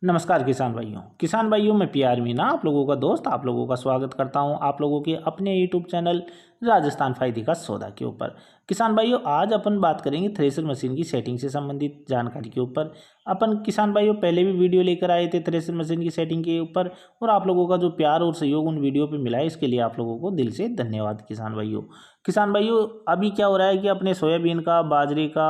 नमस्कार किसान भाइयों मैं पीआर मीना आप लोगों का दोस्त आप लोगों का स्वागत करता हूं आप लोगों के अपने यूट्यूब चैनल राजस्थान फायदे का सौदा के ऊपर। किसान भाइयों आज अपन बात करेंगे थ्रेशर मशीन की सेटिंग से संबंधित जानकारी के ऊपर। अपन किसान भाइयों पहले भी वीडियो लेकर आए थे थ्रेशर मशीन की सेटिंग के ऊपर और आप लोगों का जो प्यार और सहयोग उन वीडियो पर मिला है इसके लिए आप लोगों को दिल से धन्यवाद किसान भाइयों अभी क्या हो रहा है कि अपने सोयाबीन का बाजरे का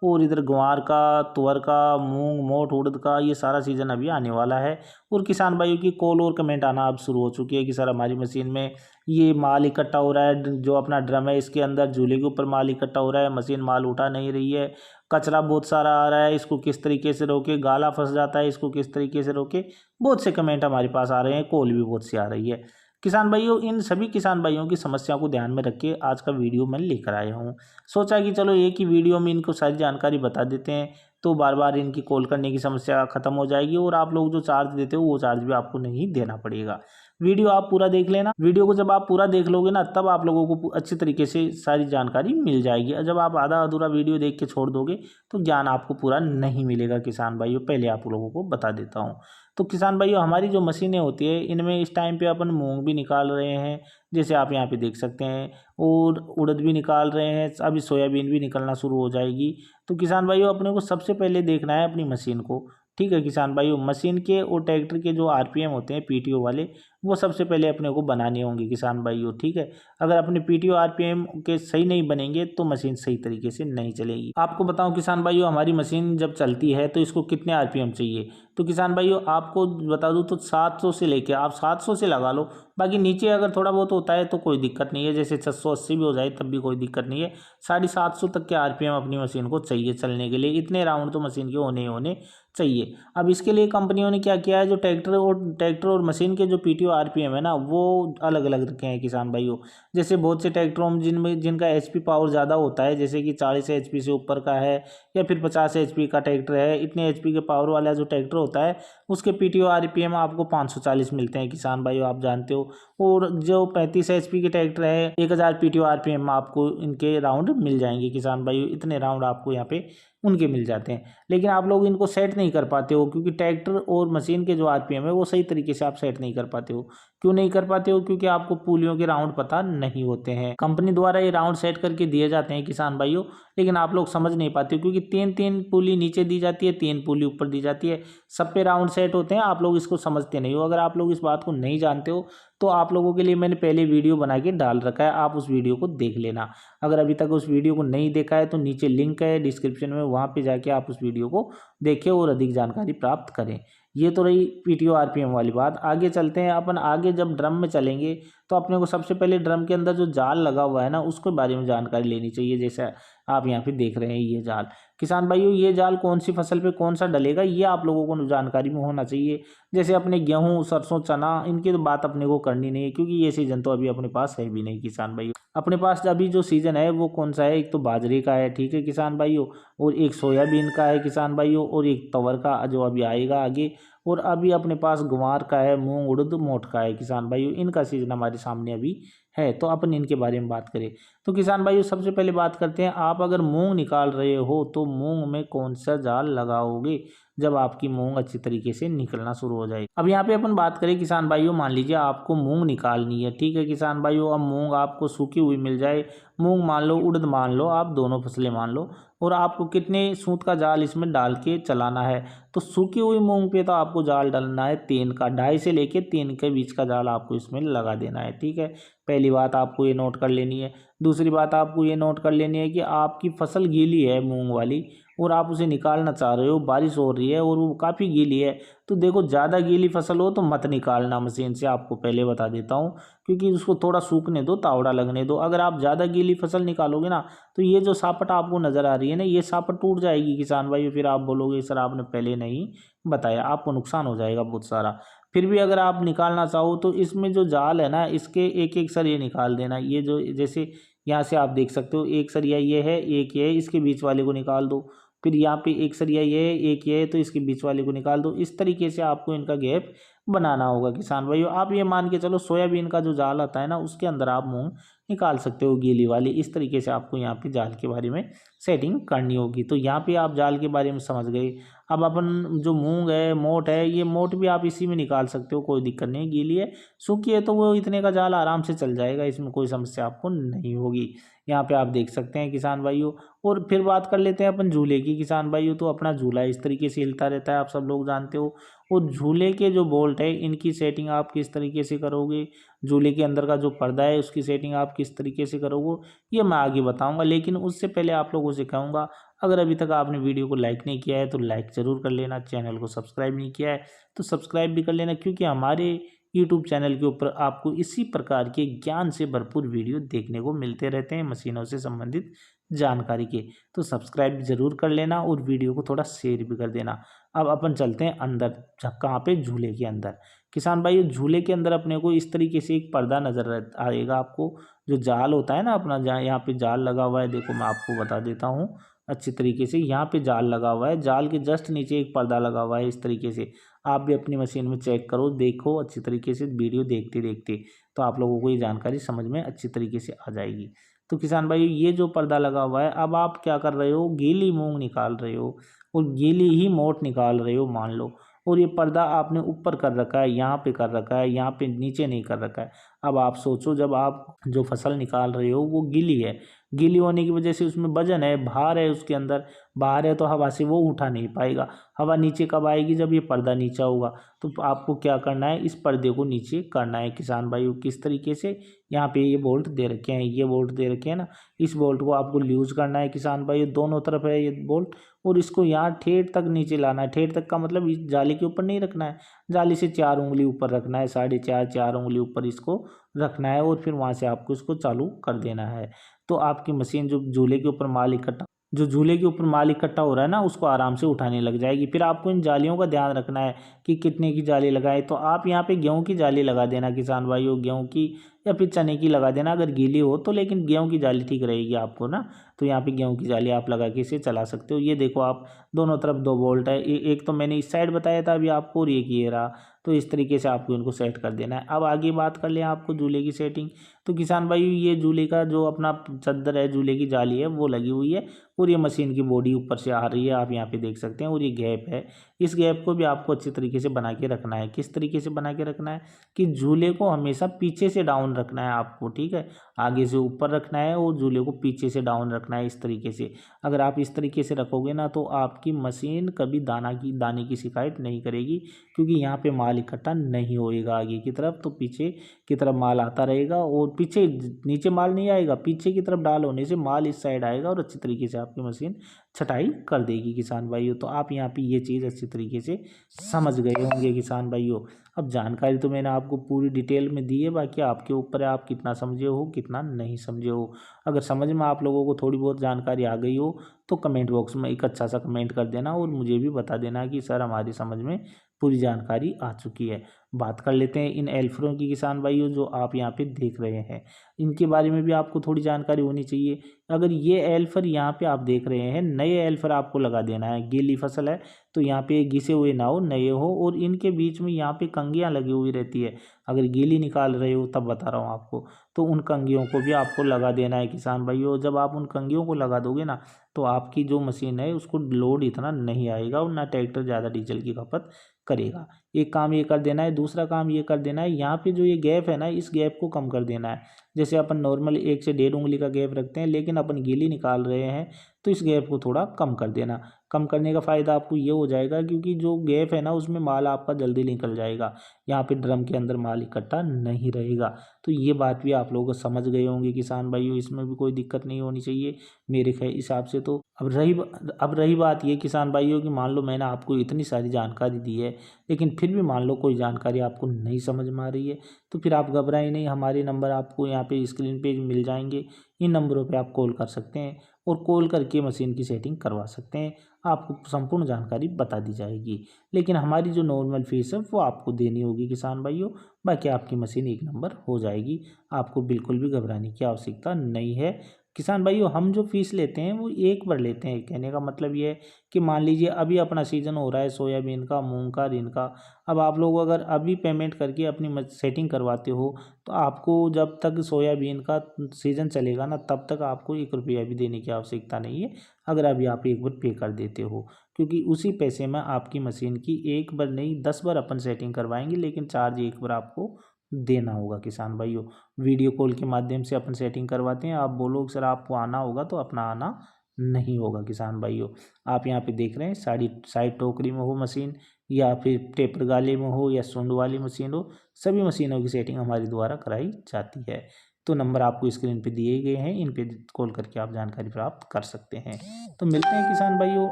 और इधर ग्वार का तुअर का मूंग मोठ उड़द का ये सारा सीजन अभी आने वाला है और किसान भाइयों की कॉल और कमेंट आना अब शुरू हो चुकी है कि सर हमारी मशीन में ये माल इकट्ठा हो रहा है, जो अपना ड्रम है इसके अंदर झूले के ऊपर माल इकट्ठा हो रहा है, मशीन माल उठा नहीं रही है, कचरा बहुत सारा आ रहा है, इसको किस तरीके से रोके, गाला फंस जाता है इसको किस तरीके से रोके। बहुत से कमेंट हमारे पास आ रहे हैं, कॉल भी बहुत सी आ रही है। किसान भाइयों इन सभी किसान भाइयों की समस्या को ध्यान में रख के आज का वीडियो मैं लेकर आया हूँ। सोचा कि चलो एक ही वीडियो में इनको सारी जानकारी बता देते हैं तो बार बार इनकी कॉल करने की समस्या खत्म हो जाएगी और आप लोग जो चार्ज देते हो वो चार्ज भी आपको नहीं देना पड़ेगा। वीडियो आप पूरा देख लेना। वीडियो को जब आप पूरा देख लोगे ना तब आप लोगों को अच्छी तरीके से सारी जानकारी मिल जाएगी। और जब आप आधा अधूरा वीडियो देख के छोड़ दोगे तो ज्ञान आपको पूरा नहीं मिलेगा। किसान भाइयों पहले आप लोगों को बता देता हूँ। तो किसान भाइयों हमारी जो मशीनें होती है इनमें इस टाइम पे अपन मूंग भी निकाल रहे हैं, जैसे आप यहाँ पे देख सकते हैं, और उड़द भी निकाल रहे हैं, अभी सोयाबीन भी निकलना शुरू हो जाएगी। तो किसान भाइयों अपने को सबसे पहले देखना है अपनी मशीन को। ठीक है किसान भाइयों, मशीन के और ट्रैक्टर के जो आरपीएम होते हैं पीटीओ वाले वो सबसे पहले अपने को बनाने होंगे किसान भाइयों। ठीक है, अगर अपने पीटीओ आरपीएम के सही नहीं बनेंगे तो मशीन सही तरीके से नहीं चलेगी। आपको बताऊं किसान भाइयों हमारी मशीन जब चलती है तो इसको कितने आरपीएम चाहिए, तो किसान भाइयों आपको बता दूं तो 700 से लेके आप 700 से लगा लो। बाकी नीचे अगर थोड़ा बहुत होता है तो कोई दिक्कत नहीं है, जैसे 680 भी हो जाए तब भी कोई दिक्कत नहीं है। 750 तक के आरपीएम अपनी मशीन को चाहिए चलने के लिए, इतने राउंड तो मशीन के होने ही होने चाहिए। अब इसके लिए कंपनियों ने क्या किया है, जो ट्रैक्टर और मशीन के जो पीटीओ आरपीएम है ना वो अलग अलग रखे हैं किसान भाइयों। जैसे बहुत से ट्रैक्टरों में जिनका एचपी पावर ज़्यादा होता है, जैसे कि 40 एचपी से ऊपर का है या फिर 50 एचपी का ट्रैक्टर है, इतने एचपी के पावर वाला जो ट्रैक्टर होता है उसके पीटीओ आरपीएम आपको 540 मिलते हैं किसान भाइयों, आप जानते हो। और जो 35 एचपी के ट्रैक्टर है 1000 पीटीओ आरपीएम आपको इनके राउंड मिल जाएंगे किसान भाइयों, इतने राउंड आपको यहाँ पे उनके मिल जाते हैं। लेकिन आप लोग इनको सेट नहीं कर पाते हो क्योंकि ट्रैक्टर और मशीन के जो आरपीएम है वो सही तरीके से आप सेट नहीं कर पाते हो। क्यों नहीं कर पाते हो, क्योंकि आपको पुलियों के राउंड पता नहीं होते हैं। कंपनी द्वारा ये राउंड सेट करके दिए जाते हैं किसान भाइयों, लेकिन आप लोग समझ नहीं पाते हो क्योंकि तीन तीन पुली नीचे दी जाती है, तीन पुली ऊपर दी जाती है, सब पे राउंड सेट होते हैं। आप लोग इसको समझते नहीं हो। अगर आप लोग इस बात को नहीं जानते हो तो आप लोगों के लिए मैंने पहले वीडियो बना के डाल रखा है, आप उस वीडियो को देख लेना। अगर अभी तक उस वीडियो को नहीं देखा है तो नीचे लिंक है डिस्क्रिप्शन में, वहाँ पे जाके आप उस वीडियो को देखें और अधिक जानकारी प्राप्त करें। ये तो रही पीटीओ आरपीएम वाली बात। आगे चलते हैं अपन। आगे जब ड्रम में चलेंगे तो अपने को सबसे पहले ड्रम के अंदर जो जाल लगा हुआ है ना उसके बारे में जानकारी लेनी चाहिए। जैसे आप यहाँ पे देख रहे हैं ये जाल, किसान भाइयों ये जाल कौन सी फसल पे कौन सा डलेगा ये आप लोगों को जानकारी में होना चाहिए। जैसे अपने गेहूं सरसों चना इनकी तो बात अपने को करनी नहीं है क्योंकि ये सीजन तो अभी अपने पास है भी नहीं किसान भाइयों। अपने पास अभी जो सीजन है वो कौन सा है, एक तो बाजरे का है, ठीक है किसान भाइयों, और एक सोयाबीन का है किसान भाइयों, और एक तवर का जो अभी आएगा आगे, और अभी अपने पास ग्वार का है, मूंग उड़द मोठ का है किसान भाइयों। इनका सीजन हमारे सामने अभी है तो अपन इनके बारे में बात करें तो किसान भाइयों सबसे पहले बात करते हैं। आप अगर मूंग निकाल रहे हो तो मूंग में कौन सा जाल लगाओगे जब आपकी मूंग अच्छी तरीके से निकलना शुरू हो जाए। अब यहाँ पे अपन बात करें किसान भाइयों, मान लीजिए आपको मूंग निकालनी है, ठीक है किसान भाइयों। अब मूंग आपको सूखी हुई मिल जाए, मूंग मान लो उड़द मान लो, आप दोनों फसलें मान लो, और आपको कितने सूत का जाल इसमें डाल के चलाना है। तो सूखी हुई मूंग पे तो आपको जाल डालना है 3 का, 2.5 से लेके 3 के बीच का जाल आपको इसमें लगा देना है। ठीक है, पहली बात आपको ये नोट कर लेनी है। दूसरी बात आपको ये नोट कर लेनी है कि आपकी फसल गीली है मूंग वाली और आप उसे निकालना चाह रहे हो, बारिश हो रही है और वो काफ़ी गीली है, तो देखो ज़्यादा गीली फसल हो तो मत निकालना मशीन से, आपको पहले बता देता हूँ, क्योंकि उसको थोड़ा सूखने दो, तावड़ा लगने दो। अगर आप ज़्यादा गीली फसल निकालोगे ना तो ये जो सापट आपको नज़र आ रही है ना ये सापट टूट जाएगी किसान भाई, फिर आप बोलोगे सर आपने पहले नहीं बताया, आपको नुकसान हो जाएगा बहुत सारा। फिर भी अगर आप निकालना चाहो तो इसमें जो जाल है ना इसके एक एक सर ये निकाल देना। ये जो जैसे यहाँ से आप देख सकते हो एक सरिया ये है, एक ये है, इसके बीच वाले को निकाल दो। फिर यहाँ पे एक सरिया ये है, एक ये है, तो इसके बीच वाले को निकाल दो। इस तरीके से आपको इनका गैप बनाना होगा किसान भाइयों। आप ये मान के चलो सोयाबीन का जो जाल आता है ना उसके अंदर आप मूंग निकाल सकते हो गीली वाली। इस तरीके से आपको यहाँ पे जाल के बारे में सेटिंग करनी होगी। तो यहाँ पे आप जाल के बारे में समझ गए। अब अपन जो मूंग है, मोट है, ये मोट भी आप इसी में निकाल सकते हो, कोई दिक्कत नहीं। गीली है, सूखी है तो वो इतने का जाल आराम से चल जाएगा, इसमें कोई समस्या आपको नहीं होगी। यहाँ पे आप देख सकते हैं किसान भाइयों। और फिर बात कर लेते हैं अपन झूले की किसान भाइयों। तो अपना झूला इस तरीके से हिलता रहता है, आप सब लोग जानते हो। और झूले के जो बोल्ट है इनकी सेटिंग आप किस तरीके से करोगे, झूले के अंदर का जो पर्दा है उसकी सेटिंग आप किस तरीके से करोगे, ये मैं आगे बताऊंगा। लेकिन उससे पहले आप लोगों से कहूँगा, अगर अभी तक आपने वीडियो को लाइक नहीं किया है तो लाइक ज़रूर कर लेना, चैनल को सब्सक्राइब नहीं किया है तो सब्सक्राइब भी कर लेना, क्योंकि हमारे यूट्यूब चैनल के ऊपर आपको इसी प्रकार के ज्ञान से भरपूर वीडियो देखने को मिलते रहते हैं, मशीनों से संबंधित जानकारी के। तो सब्सक्राइब जरूर कर लेना और वीडियो को थोड़ा शेयर भी कर देना। अब अपन चलते हैं अंदर, कहाँ पे, झूले के अंदर। किसान भाई झूले के अंदर अपने को इस तरीके से एक पर्दा नजर आएगा आपको, जो जाल होता है ना अपना, जहाँ यहाँ पे जाल लगा हुआ है, देखो मैं आपको बता देता हूँ अच्छी तरीके से। यहाँ पे जाल लगा हुआ है, जाल के जस्ट नीचे एक पर्दा लगा हुआ है इस तरीके से। आप भी अपनी मशीन में चेक करो, देखो अच्छी तरीके से वीडियो देखते देखते, तो आप लोगों को ये जानकारी समझ में अच्छी तरीके से आ जाएगी। तो किसान भाई ये जो पर्दा लगा हुआ है, अब आप क्या कर रहे हो, गीली मूंग निकाल रहे हो और गीली ही मोट निकाल रहे हो मान लो। और ये पर्दा आपने ऊपर कर रखा है, यहाँ पे कर रखा है, यहाँ पे नीचे नहीं कर रखा है। अब आप सोचो, जब आप जो फसल निकाल रहे हो वो गीली है, गीली होने की वजह से उसमें वजन है, भार है उसके अंदर, भार है तो हवा से वो उठा नहीं पाएगा। हवा नीचे कब आएगी, जब ये पर्दा नीचा होगा। तो आपको क्या करना है, इस पर्दे को नीचे करना है किसान भाइयों। किस तरीके से, यहाँ पे ये बोल्ट दे रखे हैं, ये बोल्ट दे रखे हैं ना, इस बोल्ट को आपको लूज करना है किसान भाइयों, दोनों तरफ है ये बोल्ट। और इसको यहाँ ठेठ तक नीचे लाना है, ठेठ तक का मतलब इस जाली के ऊपर नहीं रखना है, जाली से 4 उंगली ऊपर रखना है, 4.5 4 उंगली ऊपर इसको रखना है। और फिर वहाँ से आपको इसको चालू कर देना है। तो आपकी मशीन जो झूले के ऊपर माल इकट्ठा जो झूले के ऊपर माल इकट्ठा हो रहा है ना, उसको आराम से उठाने लग जाएगी। फिर आपको इन जालियों का ध्यान रखना है कि कितने की जाली लगाए। तो आप यहाँ पे गेहूं की जाली लगा देना किसान भाइयों, गेहूं की या फिर चने की लगा देना अगर गीली हो तो, लेकिन गेहूं की जाली ठीक रहेगी आपको ना। तो यहाँ पे गेहूं की जाली आप लगा के इसे चला सकते हो। ये देखो आप, दोनों तरफ 2 बोल्ट है, एक तो मैंने इस साइड बताया था अभी आपको, और एक ये रहा। तो इस तरीके से आपको इनको सेट कर देना है। अब आगे बात कर लें आपको झूले की सेटिंग। तो किसान भाई ये झूले का जो अपना चद्दर है, झूले की जाली है, वो लगी हुई है और ये मशीन की बॉडी ऊपर से आ रही है, आप यहाँ पे देख सकते हैं। और ये गैप है, इस गैप को भी आपको अच्छी तरीके से बना के रखना है। किस तरीके से बना के रखना है कि झूले को हमेशा पीछे से डाउन रखना है आपको, ठीक है, आगे से ऊपर रखना है और झूले को पीछे से डाउन रखना है इस तरीके से। अगर आप इस तरीके से रखोगे ना, तो आपकी मशीन कभी दाने की शिकायत नहीं करेगी, क्योंकि यहाँ पे माल इकट्ठा नहीं होएगा आगे की तरफ, तो पीछे की तरफ माल आता रहेगा। और पीछे नीचे माल नहीं आएगा, पीछे की तरफ डाल होने से माल इस साइड आएगा और अच्छी तरीके से आपकी मशीन छटाई कर देगी किसान भाइयों। तो आप यहाँ पे ये चीज़ अच्छी तरीके से समझ गए होंगे किसान भाइयों। अब जानकारी तो मैंने आपको पूरी डिटेल में दी है, बाकी आपके ऊपर है आप कितना समझे हो कितना नहीं समझे हो। अगर समझ में आप लोगों को थोड़ी बहुत जानकारी आ गई हो तो कमेंट बॉक्स में एक अच्छा सा कमेंट कर देना और मुझे भी बता देना कि सर हमारी समझ में पूरी जानकारी आ चुकी है। बात कर लेते हैं इन एल्फरों की किसान भाइयों, जो आप यहाँ पे देख रहे हैं, इनके बारे में भी आपको थोड़ी जानकारी होनी चाहिए। अगर ये एल्फर यहाँ पे आप देख रहे हैं, नए एल्फर आपको लगा देना है। गीली फसल है तो यहाँ पे घिसे हुए ना हो, नए हो। और इनके बीच में यहाँ पे कंघियाँ लगी हुई रहती है, अगर गीली निकाल रहे हो तब बता रहा हूँ आपको। तो उन कंघियों को भी आपको लगा देना है किसान भाइयों। जब आप उन कंघियों को लगा दोगे ना, तो आपकी जो मशीन है उसको लोड इतना नहीं आएगा और ना ट्रैक्टर ज़्यादा डीजल की खपत करेगा। एक काम ये कर देना है। दूसरा काम ये कर देना है, यहाँ पे जो ये गैप है ना, इस गैप को कम कर देना है। जैसे अपन नॉर्मल 1 से 1.5 उंगली का गैप रखते हैं, लेकिन अपन गीली निकाल रहे हैं, तो इस गैप को थोड़ा कम कर देना। कम करने का फ़ायदा आपको ये हो जाएगा, क्योंकि जो गैप है ना उसमें माल आपका जल्दी निकल जाएगा, यहाँ पे ड्रम के अंदर माल इकट्ठा नहीं रहेगा। तो ये बात भी आप लोग समझ गए होंगे किसान भाइयों, इसमें भी कोई दिक्कत नहीं होनी चाहिए मेरे हिसाब से। तो अब रही बात ये किसान भाइयों कि मान लो मैंने आपको इतनी सारी जानकारी दी है, लेकिन फिर भी मान लो कोई जानकारी आपको नहीं समझ में आ रही है, तो फिर आप घबराएं नहीं। हमारे नंबर आपको यहाँ पे स्क्रीन पे मिल जाएंगे, इन नंबरों पे आप कॉल कर सकते हैं और कॉल करके मशीन की सेटिंग करवा सकते हैं। आपको संपूर्ण जानकारी बता दी जाएगी, लेकिन हमारी जो नॉर्मल फीस है वो आपको देनी होगी किसान भाइयों। बाकी आपकी मशीन 1 नंबर हो जाएगी, आपको बिल्कुल भी घबराने की आवश्यकता नहीं है किसान भाइयों। हम जो फीस लेते हैं वो एक बार लेते हैं, कहने का मतलब ये है कि मान लीजिए अभी अपना सीज़न हो रहा है सोयाबीन का, मूंग का, रिन का। अब आप लोग अगर अभी पेमेंट करके अपनी सेटिंग करवाते हो, तो आपको जब तक सोयाबीन का सीज़न चलेगा ना, तब तक आपको 1 रुपया भी देने की आवश्यकता नहीं है। अगर अभी आप एक बार पे कर देते हो, क्योंकि उसी पैसे में आपकी मशीन की एक बार नहीं 10 बार अपन सेटिंग करवाएंगे, लेकिन चार्ज एक बार आपको देना होगा किसान भाइयों। वीडियो कॉल के माध्यम से अपन सेटिंग करवाते हैं, आप बोलो सर आपको आना होगा तो अपना आना नहीं होगा किसान भाइयों। आप यहाँ पे देख रहे हैं साइड टोकरी में हो मशीन, या फिर टेपर गाले में हो, या सूंड वाली मशीन हो, सभी मशीनों की सेटिंग हमारे द्वारा कराई जाती है। तो नंबर आपको स्क्रीन पे दिए गए हैं, इन पे कॉल करके आप जानकारी प्राप्त कर सकते हैं। तो मिलते हैं किसान भाइयों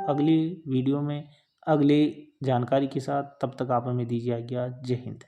अगली वीडियो में अगले जानकारी के साथ, तब तक आप हमें दीजिए आज्ञा। जय हिंद।